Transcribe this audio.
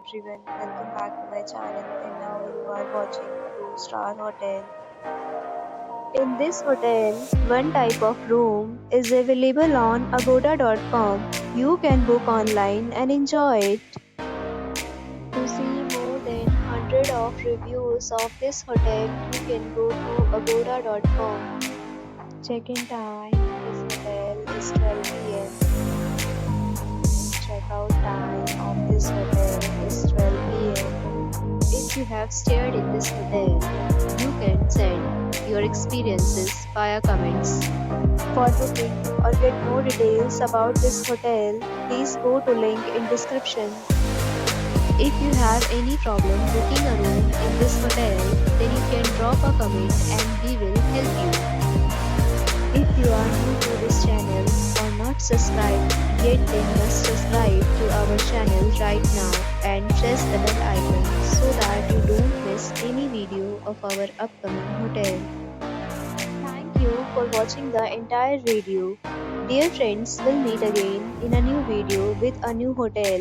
everyone, welcome back to my channel, and now you are watching a 2-star hotel. In this hotel, one type of room is available on agoda.com. You can book online and enjoy it. To see more than 100 of reviews of this hotel, you can go to agoda.com. Check-in time in this hotel is 12 p.m. Check-out time of this hotel is 12 p.m. If you have stayed in this hotel, you can send your experiences via comments. For booking or get more details about this hotel, please go to link in description. If you have any problem booking a room in this hotel, then you can drop a comment and we will help you. If you are new to this channel or not subscribed yet, then must subscribe to our channel right now and press the bell icon so that you don't miss any video of our upcoming hotel. Thank you for watching the entire video. Dear friends, we'll meet again in a new video with a new hotel.